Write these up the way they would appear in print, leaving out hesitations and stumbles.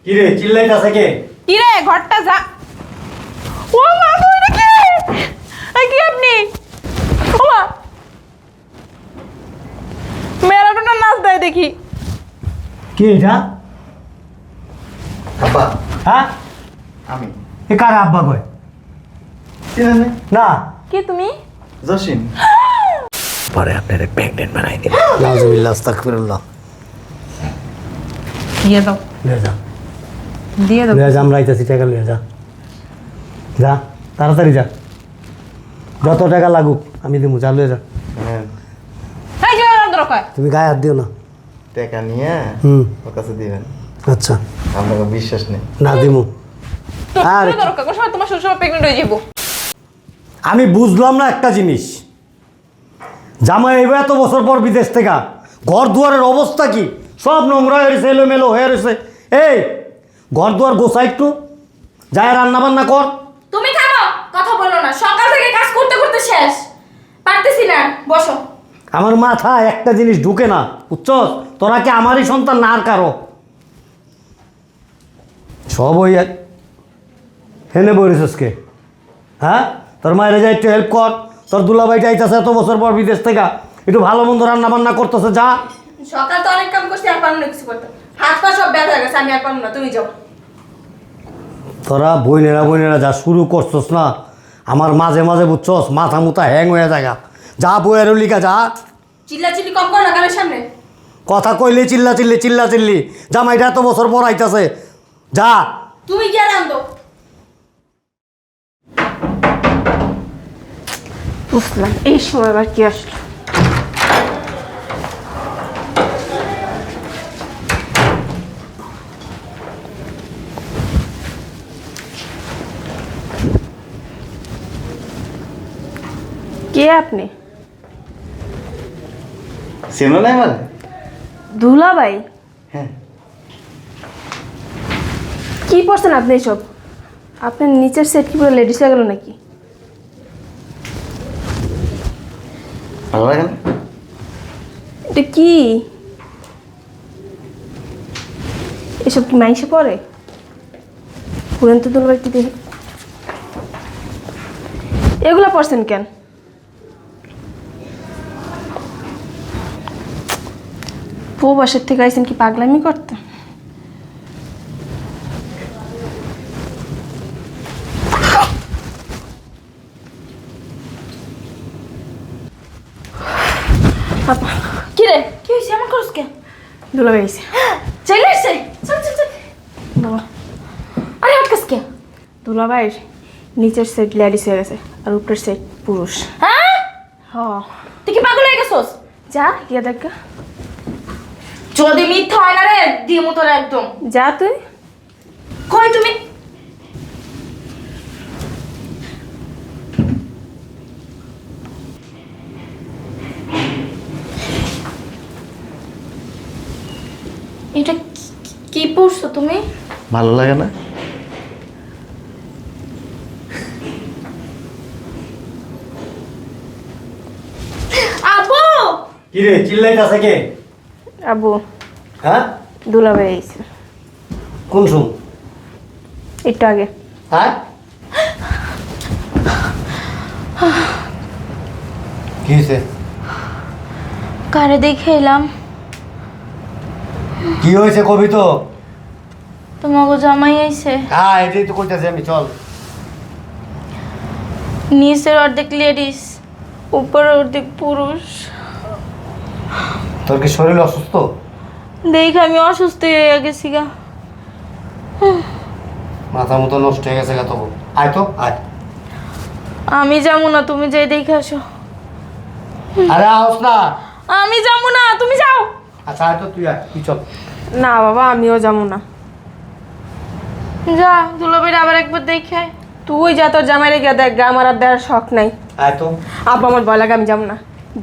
কি রে চিল্লাইতাছে কে? কি রে ঘরটা যা। ও মা গো এটা কি? কি আপনি? ও মা ম্যারাডোনা নাচ দেয় দেখি। কি এটা? আব্বা হ্যাঁ আমি এ কার আব্বা কয়? চিনেন না কে তুমি? জসিম পরে আপনার প্রেগনেন্ট বানাই দিন। নাউজুবিল্লাহ আস্তাগফিরুল্লাহ। দিয়ে দাও লয়ে যা দিয়ে দাও। লয়ে যা, আমরা আইতাছি, টাকা লয়ে যা। যা তাড়াতাড়ি যা, যত টাকা লাগুক আমি দিমু, যা লয়ে যা। হ্যাঁ এই যে দরকার তুমি গায়ে হাত দিও না। টাকা নিয়ে হুম ওর কাছে দিবেন, আচ্ছা আপনাকে বিশ্বাস নেই। না দিমু। আর তোর দরকার কোন সময় তোমার শ্বশুর প্রেগনেন্ট হয়ে যাবো। আমি বুঝলাম না একটা জিনিস, জামাই এবার এত বছর পর বিদেশ থেকে ঘর দুয়ারের অবস্থা কি? সব নোংরা হয়ে রয়েছে, এলোমেলো হয়ে রয়েছে। এই ঘর দুয়ার গোছা একটু, যায় রান্না বান্না কর। তুমি থামো, কথা বলো না। সকাল থেকে কাজ করতে করতে শেষ, পারতেছি না। বসো। আমার মাথায় একটা জিনিস ঢুকে না, বুঝছস? তোরা কি আমারই সন্তান না আর কারো? সব ওই এক হেনে বইরেছিস কে? হ্যাঁ, তোর মায়ের যা একটু হেল্প কর। তোর দুলাভাইটা আইতাছে এত বছর পর বিদেশ থেকে, একটু ভালো মন্দ রান্না বান্না করতেছে, যা। সকাল তো অনেক কাম করছি, আর পারবো না কিছু করতে। হাত পা সব ব্যথা হয়ে গেছে, আমি আর পারবো না। তুমি যাও। তোরা বইনেরা যা শুরু করছস না, আমার মাঝে মাঝে বুঝছস মাথা মুথা হ্যাং হয়ে যায়। যা বইয়ের লিখা যা। চিল্লাচিল্লি কম করো না কারোর সামনে। কথা কইলে চিল্লা চিল্লি, জামাইটা এত বছর পর আইতাছে, যা। তুমি গিয়ে রান্ধো। বুঝলাম এই সময় আবার কি আসলো। কে আপনি? চেনো না আমার? দুলাভাই? হ্যাঁ। কি পড়ছেন আপনি এসব? আপনার নিচের সেট কি পুরো লেডিস হয়ে গেল নাকি? ভালো লাগে না? এটা কি? এসব কি মাইসে পড়ে? পুরান তো দুলাভাই কি দেখি এগুলা পড়ছেন কেন? প্রবাসের থেকে আইছেন কি পাগলামি করতে? কি রে, কি হয়েছে? এমন করছ কে? দুলাভাই আইছে। চলে এসছে। চল চল চল। বাবা, আরে আটকাস কে? দুলাভাইয়ের নিচের সেট লেডিস হয়ে গেছে আর উপরের সেট পুরুষ। হ্যাঁ, হ, তুই কি পাগল হয়ে গেছস? যা গিয়ে দেখ গা। যদি মিথ্যা হয় না রে, দিমু তোর একদম। যা তুই। কই তুমি? এটা কি পড়ছো তুমি? ভালো লাগে না? আব্বু! কি রে চিল্লাইতাছে কে? আবু, হ্যাঁ, দুলাভাই আইছে কোন শুন? একটু আগে। হ্যাঁ, কি হয়েছে? কারে দেখে এলাম? কি হয়েছে কবি তো? তোমাকে জামাই আইছে। হ্যাঁ, এটাই তো কইতাছি আমি, চল। নিচের অর্ধেক লেডিস, উপরের অর্ধেক পুরুষ। তোর কি শরীর অসুস্থ? দেখে আমি অসুস্থ হয়ে গেছি গা। মাথা মতো নষ্ট হয়ে গেছে গা তবু। আয় তো আয়। আমি যাবো না, তুমি যাই দেখে আসো। আরে আস না। আমি যাবো না, তুমি যাও। আচ্ছা আয় তো, তুই আয়, তুই চল। না বাবা, আমিও যাবো না। যা, দুলাবের আবার একবার দেখে। তুই যা, তোর জামাইরে গিয়ে দেখ গা, আমার আর দেওয়ার শখ নাই। আয় তো। আব্বা আমার ভয় লাগে, আমি যাবো না।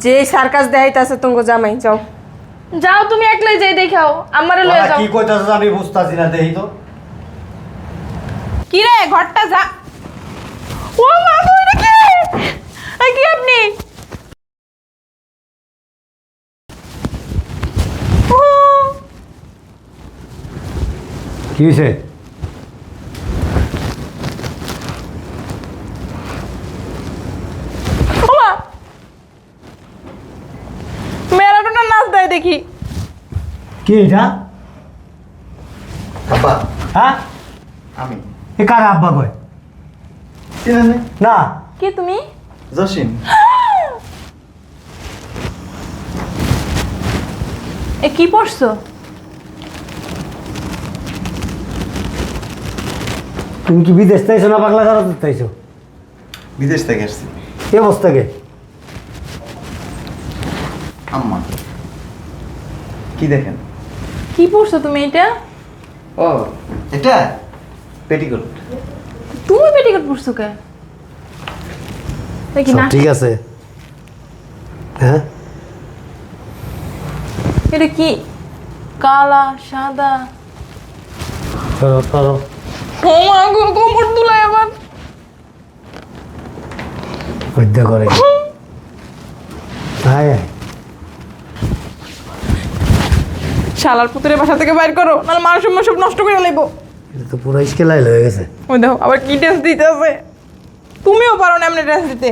যে সার্কাস দেখাইতেছে তোমাকে জামাই, যাও। যাও, তুমি একলাই যাই দেখাও, আমারে লয়ে তোরা যাও। কি কইতাছিস আমি বুঝতাছি না, দেখি তো। কি রে ঘরটা যা। ও মা গো এটা কি? কি আপনি? ও কি হয়েছে? ওমা ম্যারাডোনা নাচ দেয় দেখি। কি এটা? আব্বা হ্যাঁ, আমি এ কার আব্বা কয়? চিনেন না? না। কে তুমি? জসিম। এ কি পড়ছো? তুমি কি বিদেশ চাইছো না পাগলা কারো চাইছো? বিদেশ থেকে আসছি। কি অবস্থাকে? আম্মা কি দেখেন? কি পড়ছো তুমি এটা? ও এটা পেটিকোট। তুমি পেটিকোট পড়ছো কে? দেখি সব না। ঠিক আছে? হ্যাঁ, এটা কি কালা সাদা? সরো সরো। ও মা গো, কোমর দুলাই আবার। বৈদ্য করে হায় হায়। শালার পুতুরের বাসা থেকে বাইর করো, নাহলে মান সম্মান সব নষ্ট করে লাইবো। এটা তো পুরো স্কেলাইল হয়ে গেছে। ওই দেখো আবার কি ড্রেস দিতে আছে। তুমিও পারো না এমনি ড্রেস দিতে।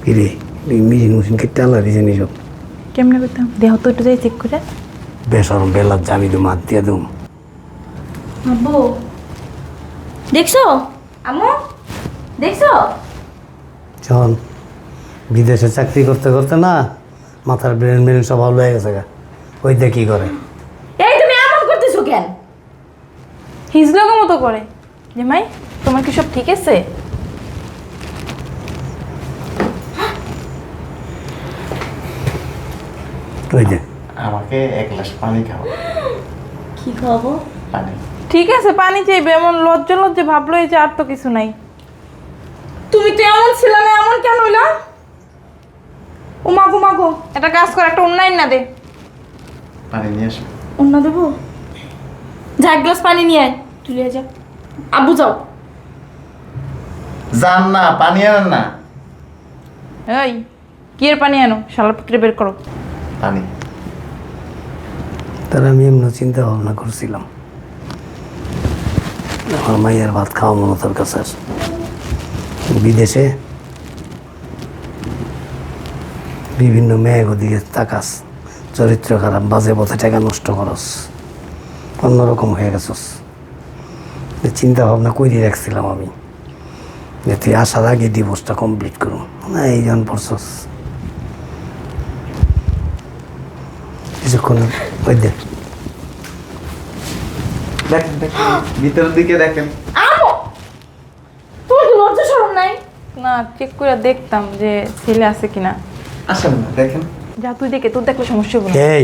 কিরে মেশিন মেশিন কেটে আল্লাহ দিয়েছেন এইসব। কেমনে করতাম দেহ তো একটু যাই চেক করে। বেসরম বেলার জামি দু মাত দিয়ে দুম। আব্বু দেখছো? আম্মু দেখছো? শোন, বিদেশে চাকরি করতে করতে না মাথার ব্রেন ব্রেন সব ভালো হয়ে গেছে গা। ওই দিয়ে কী করে? এই তুমি এমন করতেছো কেন? হিজলাগো মতো করে। যে মাই তোমার কি সব ঠিক আছে? ওই যে আমাকে এক গ্লাস পানি খাও। কি খাবো? পানি। ঠিক আছে পানি চাইবে, এমন লজ্জা লজ্জা ভাবলো এই যে আর তো কিছু নাই। তুমি তো এমন ছিল না, এমন কেন হইলা? ও মাগো মাগো, একটা কাজ কর, একটা অন্যায় না দে। পানি নিয়ে আসো। অন্য দেবো? যা এক গ্লাস পানি নিয়ে আয়, তুলে যা। আব্বু যাও। যান না, পানি আনেন না। এই কি এর পানি আনো, শালার পুত্রে বের করো। পানি। তার আমি এমন চিন্তা ভাবনা করছিলাম আমার মাইয়ার ভাত খাওয়া মনে তোর কাছে আসে। বিদেশে বিভিন্ন মেয়ের দিকে তাকাস, চরিত্র খারাপ, বাজে পথে টাকা নষ্ট করস, অন্যরকম হয়ে গেছস। চিন্তা ভাবনা করে রাখছিলাম আমি যে তুই আসার আগে ডিভোর্সটা কমপ্লিট করুন, না এই জন পড়ছস। কিছুক্ষণ ওই দেখ দেখেন দেখেন ভিতরের দিকে দেখেন। আম্মু তোমার কি লজ্জা শরম নাই? না চেক করে দেখতাম যে ছেলে আছে কিনা। আসেন না দেখেন। যা তুই দেখে, তোর দেখলে সমস্যা হবে না। এই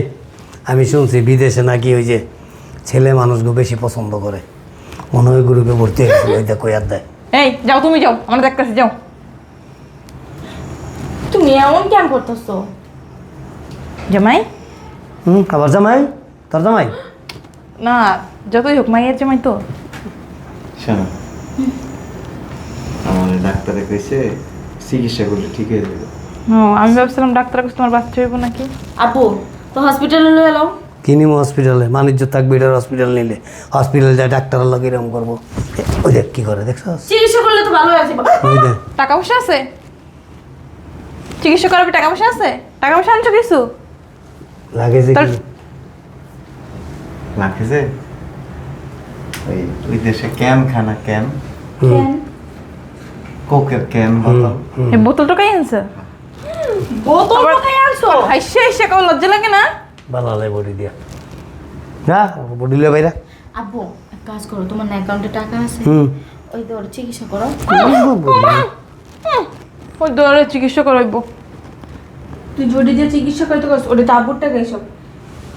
আমি শুনছি বিদেশে নাকি ওই যে ছেলে মানুষগুলো বেশি পছন্দ করে, মনে হয় গ্রুপে ভর্তি হয়ে গেছে, ওই দেখ কই আর দেয়। এই যাও, তুমি যাও, আমরা দেখতেছি, যাও। তুমি এমন কেন করতেছো? জামাই আবার জামাই? তোর জামাই? না যতই হোক মাইয়ের জামাই তো। শোনো, আমার ডাক্তারে কইছে চিকিৎসা করলে ঠিক হয়ে যাবে। ও আমি ভাবছিলাম ডাক্তার কাছে তোমার বাচ্চা হইব নাকি। আব্বু তো হসপিটালে লয়ে এলাও। কি নিমো হসপিটালে? বাণিজ্য থাকবে এটার হসপিটাল নিলে, হসপিটাল যায় ডাক্তারের লোক এরকম করবো। ওই দেখ কী করে দেখছ? চিকিৎসা করলে তো ভালো হয়ে যাবে। ওই দেখ টাকা পয়সা আছে? চিকিৎসা করাবে, টাকা পয়সা আছে? টাকা পয়সা আনছো কিছু? লাগে যে তার- কি? লাগছে ওই ওই দেশে ক্যান খানা ক্যান, কেন? কোকের ক্যান বোতল। এই বোতলটা কাই আনছে? বোতল টাকায় আনছো? হাইসে হাইসে কেউ লজ্জা লাগে না? ভালো লাগে বডি দিয়া, না বডি লিয়ে বাইরা। আব্বু এক কাজ করো, তোমার না অ্যাকাউন্টে টাকা আছে, ওই তোর চিকিৎসা করো। ওই দৌড়ে চিকিৎসা করাইব। তুই জড়ি দিয়ে চিকিৎসা করতে করছ, ওটা তো আব্বুর টাকা এইসব।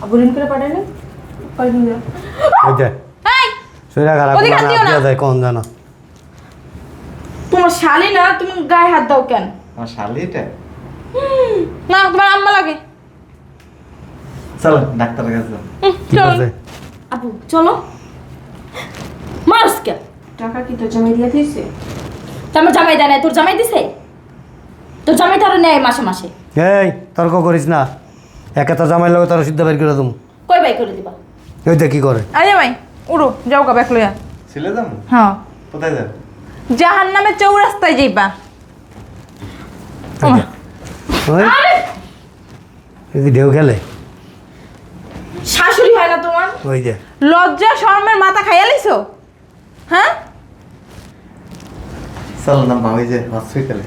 আব্বু ঋণ করে পাঠায় না? কয়দিন ধরে? ওই দেখ এই শরীর খারাপ ওদিকে হাত দিও না। দেওয়া যায় কোন জানো? তোমার শালি না, তুমি গায়ে হাত দাও কেন? আমার শালিটা। না তোমার আম্মা লাগে। চলো ডাক্তারের কাছে যাও। কি চল। করছে? আব্বু চলো। মারস কে? টাকা কি তোর জামাই দিয়ে দিয়েছে? তো আমার জামাই দেয় নাই, তোর জামাই দিছে? তোর জামাই তারও নেয় মাসে মাসে। এই তর্ক করিস না, একে তো জামাই লোক তারা সিদ্ধ বের করে দেবো। কই বাই করে দিবা? ওই দেখ কি করে। আরে ভাই উড়ো যাও গা ব্যাক লইয়া। ছিলে যাম হ্যাঁ কোথায় যাও? জাহান্নামের চৌরাস্তায় যাইবা। ওমা, ওই এই যে ঢেউ খেলে শাশুড়ি হয় না তোমার? ওই যে লজ্জা শরমের মাথা খাইয়া লাইছো? হ্যাঁ চলো না ওই যে হসপিটালে।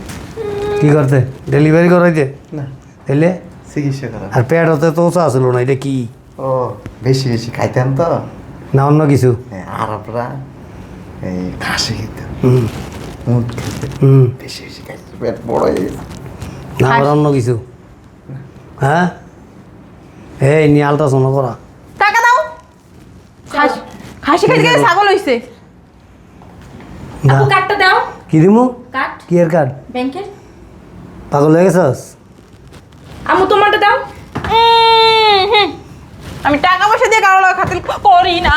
কি করতে ডেলিভারি করাইতে না তাইলে চিকিৎসা করা। আর পেট হতে তো আসলো না এটা কি ও বেশি বেশি খাইতাম তো। না অন্য কিছু আরবরা এই খাসি খেতাম, হুম মুট খেতে হুম বেশি বেশি খাইতে পেট বড় হয়ে গেছে। না আবার অন্য কিছু হ্যাঁ এই নিয়ে আলট্রাসাউন্ড করা টাকা দাও। খাসি খাইতে গেলে ছাগল হইছে। না আপু কার্ডটা দাও। কি দিমু কার্ড কি এর কার্ড ব্যাংকের। পাগল হয়ে গেছস আম্মু তোমারটা দাও। হুম। আমি টাকা পয়সা দিয়ে কারো লাগে খাতির করি না।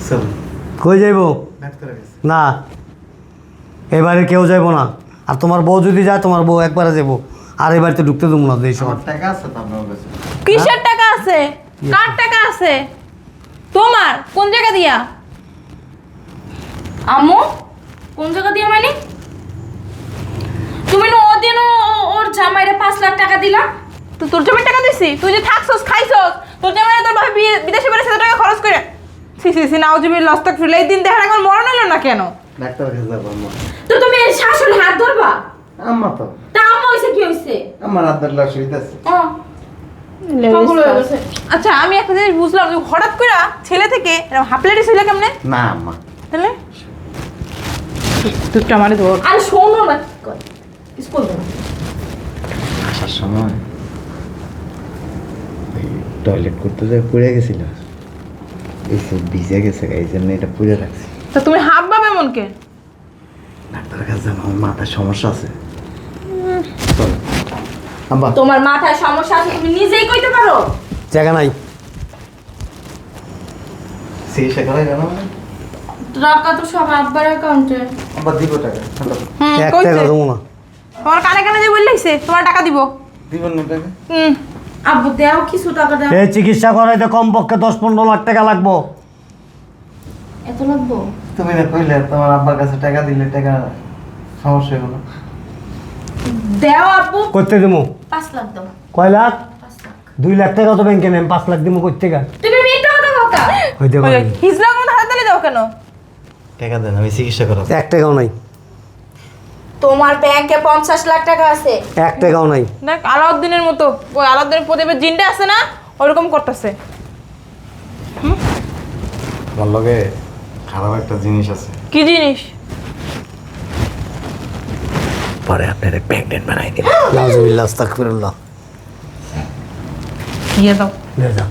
চলো কই যাইবো ডাক্তারের কাছে। না এবারে কেউ যাইবো না আর তোমার বউ যদি যায় তোমার বউ একবারে যাবো আর এ বাড়িতে ঢুকতে দেবো না এই আমার সময় টাকা আছে তো আপনার কাছে? কিসের টাকা আছে? কার টাকা আছে? তোমার কোন জায়গা দিয়া? আম্মু কোন জায়গা দিয়ে মানে? তুমি না ওদিন ওর জামাইরে 5 লাখ টাকা দিলা? তো তোর জমির টাকা দিছি? তুই যে থাকছস খাইছস তোর জামাই তোর বাবা বিদেশে বেড়ে সেটা টাকা খরচ করে। সি নাওজিবিল লস্তাক ফিরলে এই দিন দেখার একবার মরণ হলো না কেন? ডাক্তারের কাছে যাবো আম্মা। তো তুমি এই শাশুড়ি হাত ধরবা? আম্মা তো তা আম্মু হইছে কি হইছে? আমার হাত ধরলে অসুবিধা আছে? ও পাগল হয়ে গেছে। আচ্ছা আমি একটা জিনিস বুঝলাম তুই হঠাৎ করে ছেলে থেকে এরকম হাফলেটি ছিল কেমনে? না আম্মা তাহলে তুই আমারে ধর। আরে শোনো না কি কয়। স্কুল যাও। আসার সময় ওই টয়লেট করতে যাই পড়ে গেছিল, এই সব ভিজে গেছে, এই জন্য এটা পুড়ে রাখছি। তা তুমি হাফ ভাবে মনকে? ডাক্তারের কাছে যাবো, আমার মাথায় সমস্যা আছে। চলো আব্বা। তোমার মাথায় সমস্যা আছে তুমি নিজেই কইতে পারো। জায়গা নাই চিকিৎসা করাই গেল মানে টাকা তো সব আব্বার অ্যাকাউন্টে। আব্বা দিব টাকা। হ্যালো, এক কইছে টাকা দেবো না তোমার কানে কানে যে বললাইছে তোমার টাকা দিব। দিবেন না টাকা? আব্বু দাও কিছু টাকা দাও। এই চিকিৎসা করাইতে কমপক্ষে 10-15 লাখ টাকা লাগবো এত লাগবো? তুমি না কইলে তোমার আব্বার কাছে টাকা দিলে টাকা সমস্যা হলো। দাও আব্বু। করতে দেবো 5 লাখ দাও। কয় লাখ 5 লাখ। 2 লাখ টাকা তো ব্যাংকে নেন 5 লাখ দিব করতে গা তুমি মিথ্যা কথা কথা। হইতে পারে হিজলা কোন হাতে তালি দাও কেন? টাকা দেন, আমি চিকিৎসা করাবো। 1 টাকাও নাই তোমার ব্যাংকে 50 লাখ টাকা আছে। 1 টাকাও নাই দেখ আলাউদ্দিনের মতো ওই আলাউদ্দিনের প্রদীপের জিনটা আছে না ওরকম করতেছে। আমার লগে খারাপ একটা জিনিস আছে, কি জিনিস? পরে আপনারা প্রেগনেন্ট বানাই দিন। নাউজুবিল্লাহ আস্তাগফিরুল্লাহ দিয়ে দাও লিয়ে যা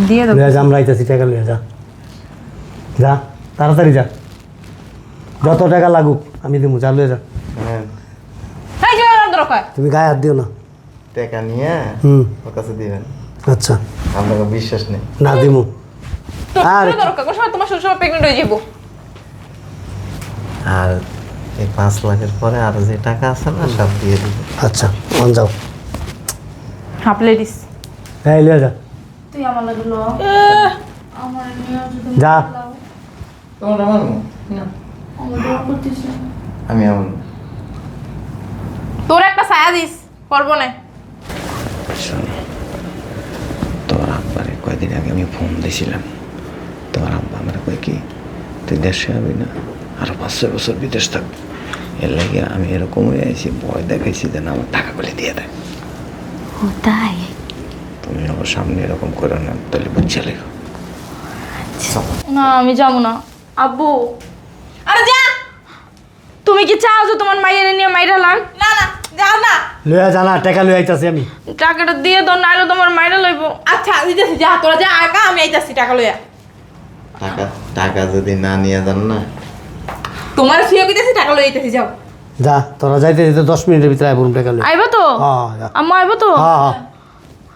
দিয়ে দাও। লিয়ে যা আমরা আইতাছি টাকা লিয়ে যা যা তাড়াতাড়ি যা যত টাকা লাগুক আমি দেবো যা লিয়ে যা এই যে দরকার তুমি গায়ে হাত দিও না টাকা নিয়ে হুম ওর কাছে দিবেন, আচ্ছা আপনাকে বিশ্বাস নেই। না দিমু আর তোর দরকার কোন সময় তোমার শ্বশুর প্রেগনেন্ট হয়ে যাবো। আর এই 5 লাখের পরে আর যে টাকা আছে না সব দিয়ে দিব। আচ্ছা অন যাও হাফ লেডিস এই লিয়ে যা তুই আমার লাগে লো। আমার নিয়ে যদি যা তোমার আমার না, আমার দোয়া করতেছে। আমি এমন তোর একটা ছায়া দিস করবো না। তোর আব্বারে কয়দিন আগে আমি ফোন দিয়েছিলাম, তোর আব্বা আমার কয় কি তুই দেশে যাবি না, আরো 5-6 বছর বিদেশ থাকবি। এর লাগে আমি এরকম হয়ে আছি, ভয় দেখাইছি যে না আমার টাকাগুলি দিয়ে দেয়। তাই তুমি আমার সামনে এরকম করো না, তাহলে বুঝছে লেগো। না আমি যাবো না আব্বু। আরে যা। তুমি কি চাও যে তোমার মাইয়ের নিয়ে মাইরালাম? না না যাও না। লিয়ে যা না টাকা লিয়ে আইতাছি আমি টাকাটা দিয়ে দাও নাইলে তোমার মাইরা লইব। আচ্ছা দিতেছি যা তোরা যা আগা আমি আইতাছি টাকা লইয়া। টাকা টাকা যদি না নিয়ে যান না, তোমার শুয়ে কইতেছি টাকা লইয়া আইতাছি যাও। যা তোরা যাইতে যেতে 10 মিনিটের ভিতরে আইবো টাকা লিয়ে আইবো তো? হ্যাঁ যা আম্মু আইবো তো? হ্যাঁ হ্যাঁ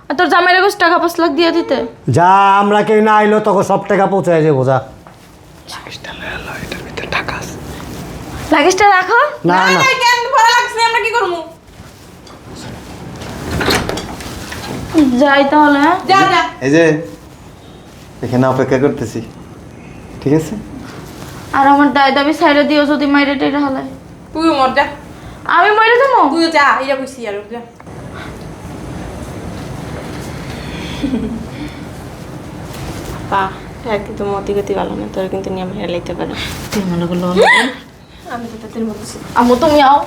আর তোর জামাইরে কইছ টাকা 5 লাখ দিয়ে দিতে। যা আমরা কেউ না আইলো তোকে সব টাকা পৌঁছায় যাবো যা চিকিৎসা লয়ে লো, এটার ভিতরে টাকা আছে। লাগেজটা রাখো। না না কেন ভরা লাগছে আমরা কি করবো? যাই তাহলে, হ্যাঁ? যা যা। এই যে এখানে অপেক্ষা করতেছি, ঠিক আছে? আর আমার দায় দাবি সাইডে দিও যদি মাইরে টেরে হালায়। তুইও মর যা। আমি মাইরে যাবো। তুইও যা, এটা কইছি আর যা। পা আর কিন্তু মতি গতি ভালো না, তোর কিন্তু নিয়ে মেরে লাইতে পারে। তুই মনে করলো আমি তো তাদের বলছি আম্মু তুমি আও,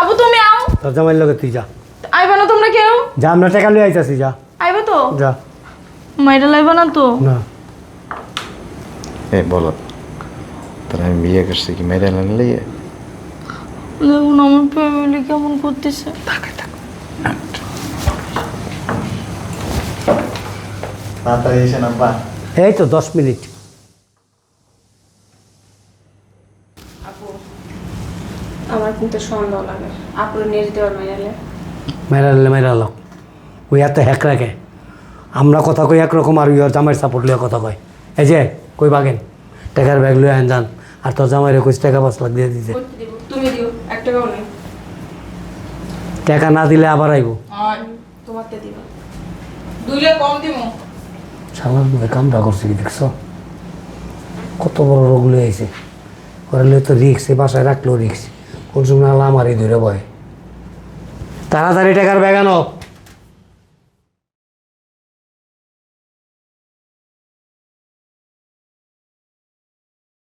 আবু তুমি আও। তোর জামাইয়ের লগে তুই যা, আইবা না তোমরা কেউ? যা আমরা টাকা লুই আইতাছি, যা আইবা তো? যা। মাইরে লাইবা না তো? না এই বলো, তোর আমি বিয়ে করছি কি মেরে আনলে? দেখুন আমার ফ্যামিলি কেমন করতেছে। তাড়াতাড়ি এসে নাম্বা। এই তো 10 মিনিট। আমার কিন্তু সন্দেহ লাগে আপুরে নিয়ে যেতে পারবে গেলে। মেরালো ওই এত হ্যাক রাখে, আমরা কথা কই একরকম আর ওই জামাইয়ের সাপোর্ট লিয়ে কথা কয়। এই যে কই বাগেন টাকার ব্যাগ লয়ে আন যান, আর তোর জামাইয়ের 21 টাকা 5 লাখ দিয়ে দিতে। করতে দিব, তুমি দিও, 1 টাকাও নেই। টাকা না দিলে আবার আইব। তোমারটা দিবা। 2 লাখ কম দিমু। সালাম কামটা করছে কি দেখছো, কত বড় রোগ লয়ে আইছে। ওরা লয়ে তো রিক্স, এই বাসায় রাখলেও রিক্স, কোন সময় আমারই ধরে বয়। তাড়াতাড়ি টাকার ব্যাগ আনো।